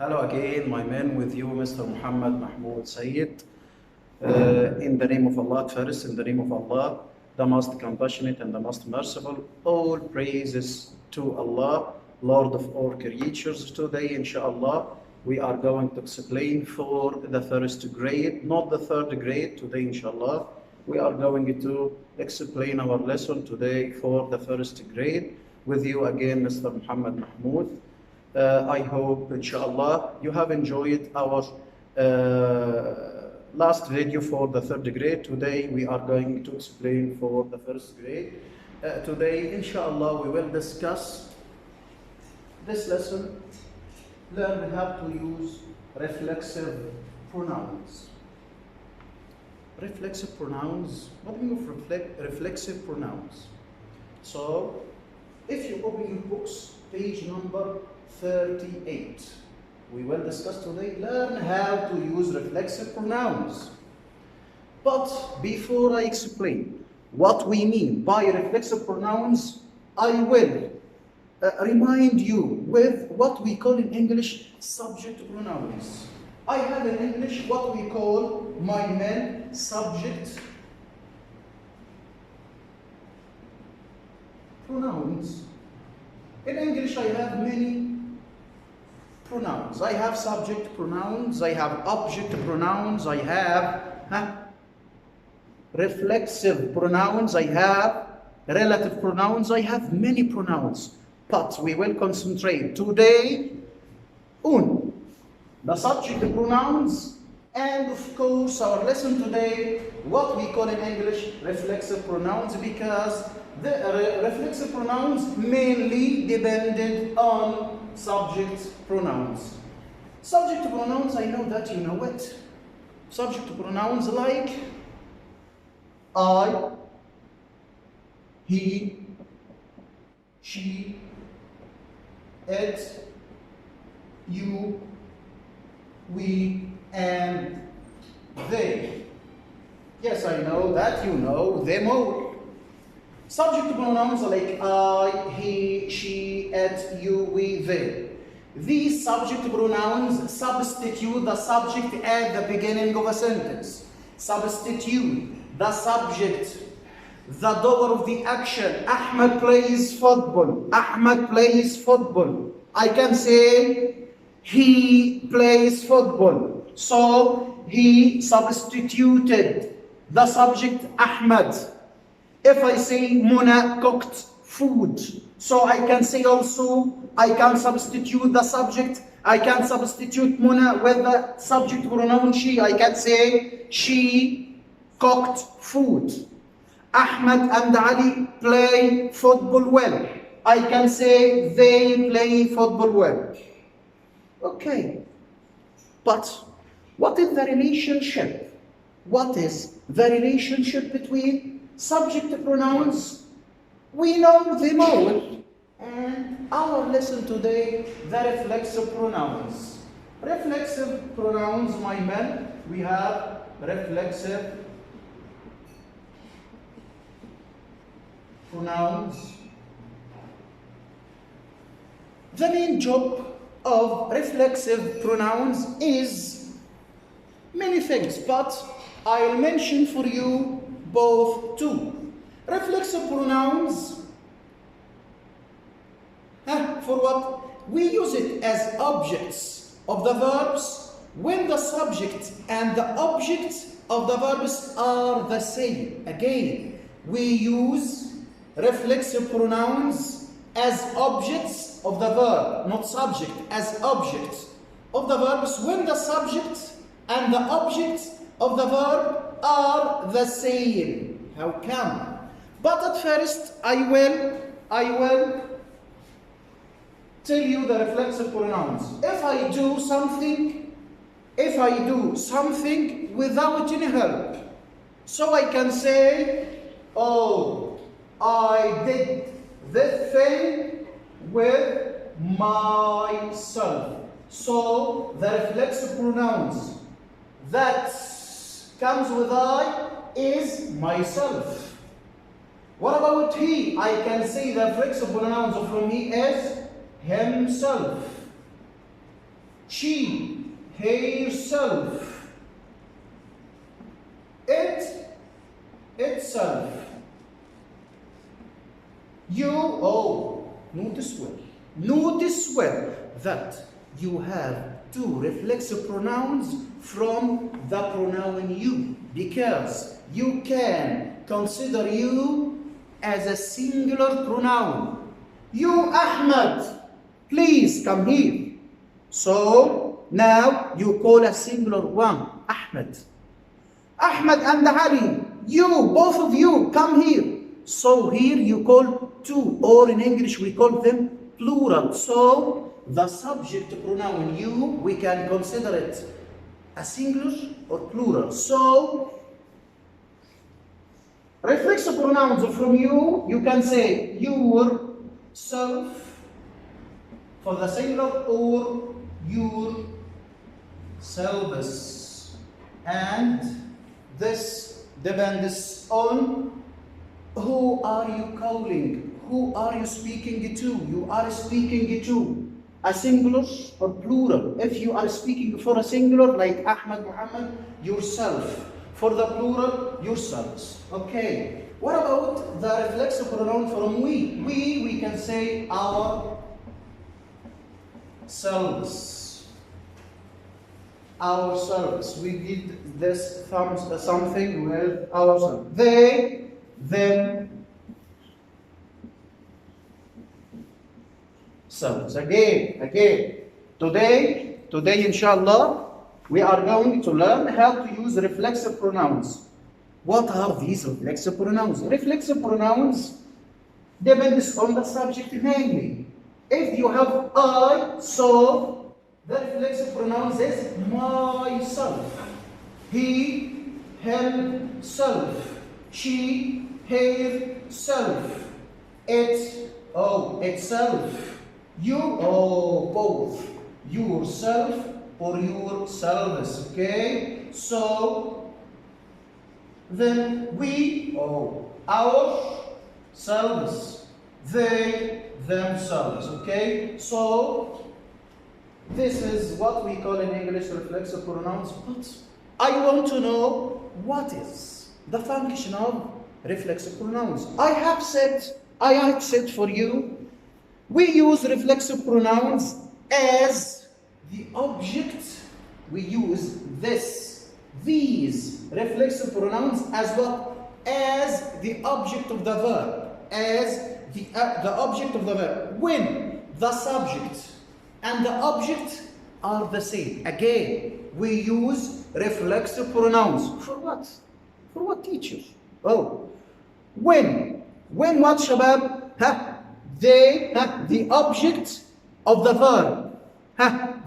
Hello again, my man, with you, Mr. Muhammad Mahmoud Sayyid. In the name of Allah, first, in the name of Allah, the most compassionate and the most merciful, all praises to Allah, Lord of all creatures. Today, inshallah, we are going to explain for the first grade, not the third grade. Today, inshallah, we are going to explain our lesson today for the first grade. With you again, Mr. Muhammad Mahmoud. I hope, inshallah, you have enjoyed our last video for the third grade. Today we are going to explain for the first grade. Today, inshallah, we will discuss this lesson, learn how to use reflexive pronouns. Reflexive pronouns, what do you mean reflexive pronouns? So, if you open your books, page number 38. We will discuss today, learn how to use reflexive pronouns. But before I explain what we mean by reflexive pronouns, I will remind you with what we call in English subject pronouns. I have in English what we call, my men, subject pronouns. In English, I have many pronouns. I have subject pronouns, I have object pronouns, I have reflexive pronouns, I have relative pronouns, I have many pronouns. But we will concentrate today on the subject pronouns and of course our lesson today, what we call in English reflexive pronouns, because the reflexive pronouns mainly depended on subject pronouns. Subject pronouns, I know that you know it. Subject pronouns like I, he, she, it, you, we, and they. Yes, I know that you know them all. Subject pronouns like I, he, she, it, you, we, they. These subject pronouns substitute the subject at the beginning of a sentence. Substitute the subject, the doer of the action. Ahmed plays football. Ahmed plays football. I can say he plays football. So he substituted the subject Ahmed. If I say Muna cooked food, so I can say also, I can substitute the subject, I can substitute Muna with the subject pronoun she. I can say she cooked food. Ahmed and Ali play football well. I can say they play football well. Okay, but what is the relationship? What is the relationship between subject pronouns? We know them all. And our lesson today, the reflexive pronouns. Reflexive pronouns, my men, we have reflexive pronouns. The main job of reflexive pronouns is many things, but I'll mention for you both two. Reflexive pronouns, for what? We use it as objects of the verbs when the subject and the object of the verbs are the same. Again, we use reflexive pronouns as objects of the verb, not subject, as objects of the verbs when the subject and the object of the verb are the same. How come? But at first, I will tell you the reflexive pronouns. If I do something without any help, so I can say, oh, I did this thing with myself. So the reflexive pronouns that comes with I is myself. What about he? I can say the reflexive pronouns from he is himself. she, herself, it, itself. You, oh, notice well that you have two reflexive pronouns from the pronoun you, because you can consider you as a singular pronoun. You, Ahmed, please come here. So now you call a singular one, Ahmed. Ahmed and Ali, you, both of you, come here. So here you call two, or in English we call them plural. So the subject pronoun you, we can consider it a singular or plural. So reflexive pronouns from you can say yourself for the singular, or yourselves. And this depends on who are you calling, who are you speaking to. You are speaking to a singular or plural. If you are speaking for a singular, like Ahmed, Muhammad, yourself. For the plural, yourselves. Okay. What about the reflexive pronoun from we? We can say ourselves. Ourselves. We did this something with ourselves. They, them, selves. Again. Today, inshallah, we are going to learn how to use reflexive pronouns. What are these reflexive pronouns? Reflexive pronouns depends on the subject mainly. If you have I, so the reflexive pronouns is myself, he, himself, she, herself, it, itself, you, both, yourself or yourselves. Okay, so then we, ourselves, they, themselves. Okay, so this is what we call in English reflexive pronouns. But I want to know what is the function of reflexive pronouns. I have said for you, we use reflexive pronouns as the object. We use these reflexive pronouns as what? As the object of the verb. As the object of the verb. When the subject and the object are the same. Again, we use reflexive pronouns. For what? For what, teacher? When what, shabab? The object of the verb.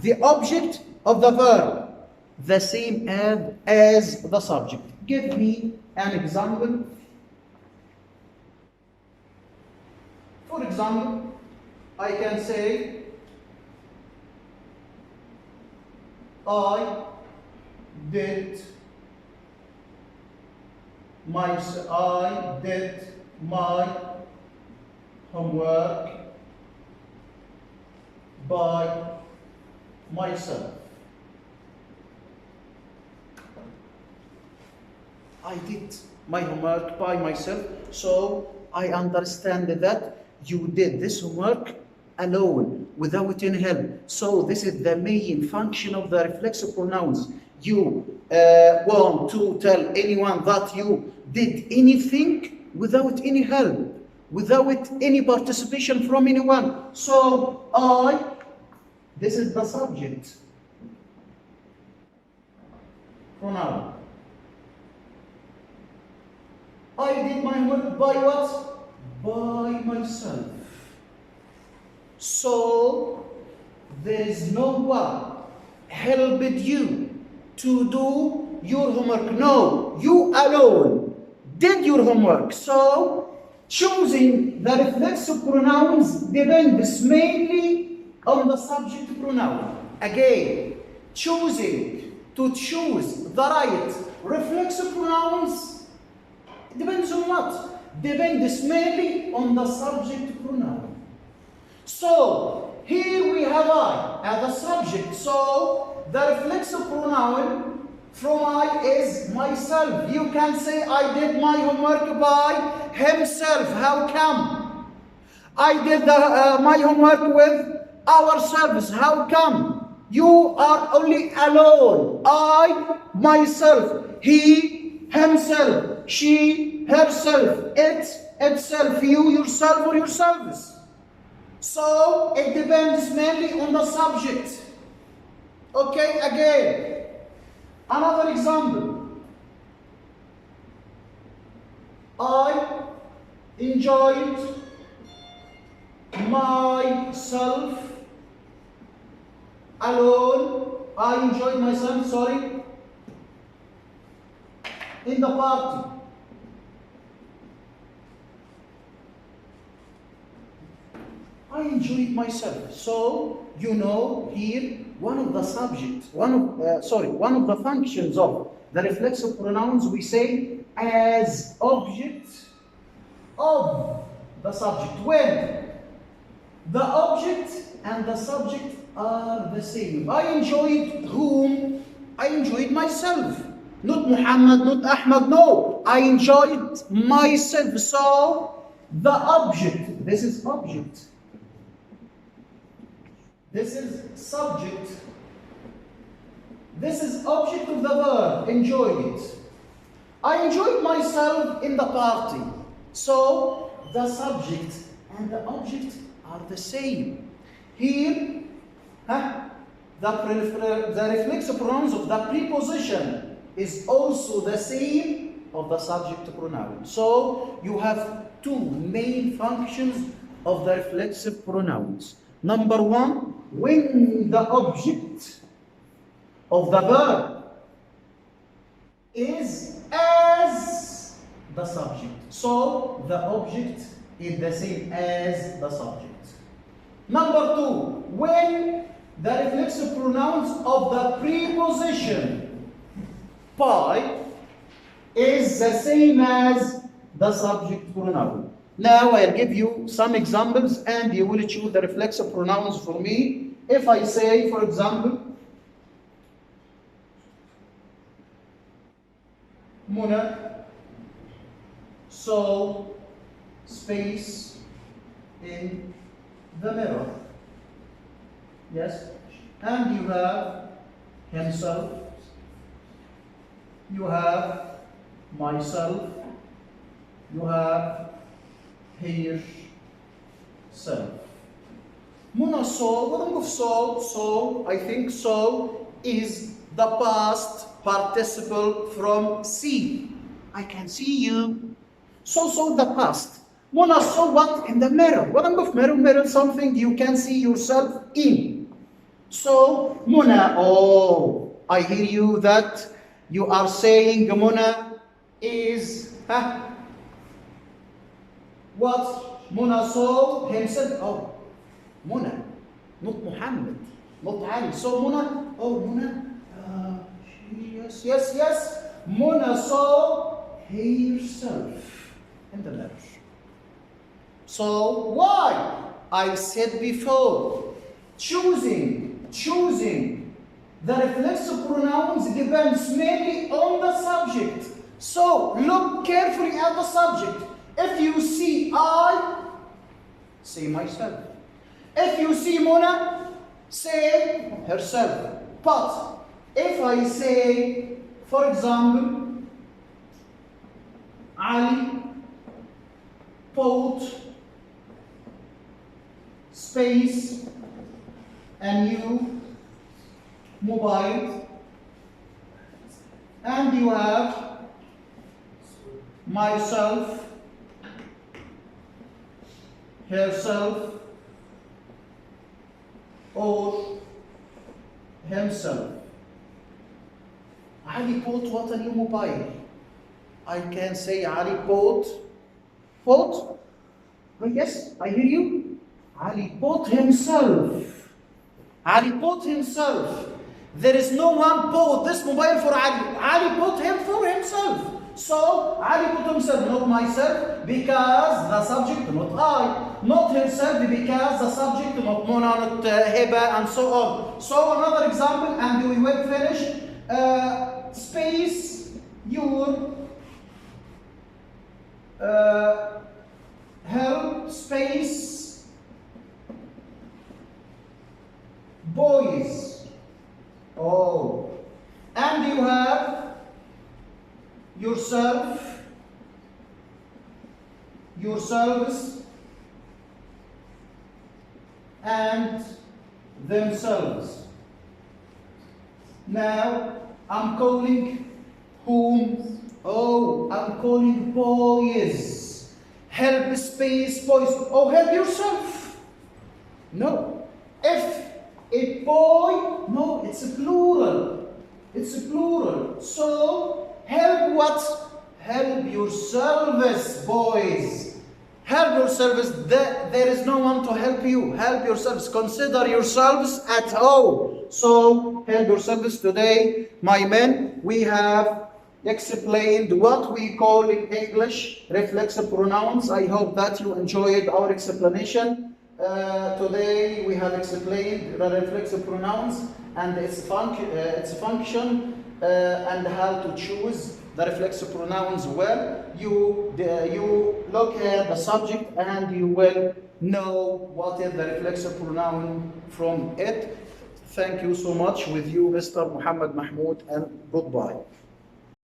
The object of the verb. The same as the subject. Give me an example. For example, I can say, I did my homework by myself. I did my homework by myself, so I understand that you did this homework alone, without any help. So this is the main function of the reflexive pronouns. You want to tell anyone that you did anything without any help, without any participation from anyone. So this is the subject pronoun. I did my homework by what? By myself. So there is no one helped you to do your homework. No, you alone did your homework. So choosing the reflexive pronouns depends mainly on the subject pronoun. Again, choosing to choose the right reflexive pronouns depends on what? Depends mainly on the subject pronoun. So here we have I as the subject. So the reflexive pronoun from I is myself. You can say I did my homework by himself. How come? I did my homework with ourselves. How come? You are only alone. I, myself. He, himself. She, herself. It, itself. You, yourself, or yourselves. So it depends mainly on the subject. Okay, again. Another example. I enjoyed myself alone. I enjoyed myself, sorry, in the party. I enjoyed myself. So, you know, here one of the subjects, one of the functions of the reflexive pronouns we say as object of the subject. When the object and the subject are the same. I enjoyed whom? I enjoyed myself. Not Muhammad, not Ahmad, no. I enjoyed myself. So, the object, this is object. This is subject. This is object of the verb, enjoyed. I enjoyed myself in the party. So, the subject and the object are the same. Here, the reflexive pronouns of the preposition is also the same of the subject pronoun. So, you have two main functions of the reflexive pronouns. Number one, when the object of the verb is as the subject. So, the object is the same as the subject. Number two, when the reflexive pronouns of the preposition by is the same as the subject pronoun. Now I'll give you some examples and you will choose the reflexive pronouns for me. If I say, for example, Muna saw space in the mirror. Yes? And you have himself, you have myself, you have herself. Muna saw, what am I so, I think so is the past participle from see. I can see you. So the past. Muna saw what? In the mirror. What am I mirror? Mirror something you can see yourself in. So Muna, oh, I hear you that you are saying Muna is what? Muna saw himself. Oh, Muna, not Muhammad, not Ali. So Muna, oh Muna, yes. Muna saw herself in the mirror. So why? I said before, choosing the reflexive pronouns depends mainly on the subject. So look carefully at the subject. If you see I, say myself. If you see Muna, say herself. But if I say, for example, Ali bought space and you mobile, and you have myself, herself, or himself. Ali bought what? A new mobile. I can say Ali bought. Oh, yes, I hear you. Ali bought himself. Ali bought himself. There is no one bought this mobile for Ali. Ali bought him for himself. So Ali put himself, not myself, because the subject, not I. Not herself, because the subject, not Mona, not Heba, and so on. So another example, and we will finish. Space your help space boys. Oh, and you have yourself, yourselves, and themselves. Now I'm calling whom? Oh, I'm calling boys. Help space boys. Oh, help yourself. No. If a boy, no, it's a plural. It's a plural. So help what? Help yourselves, boys. Help yourselves. There is no one to help you. Help yourselves. Consider yourselves at home. So help yourselves. Today, my men, we have explained what we call in English reflexive pronouns. I hope that you enjoyed our explanation. Today we have explained the reflexive pronouns and its function and how to choose the reflexive pronouns well. You look at the subject and you will know what is the reflexive pronoun from it. Thank you so much. With you, Mr. Muhammad Mahmoud, and goodbye.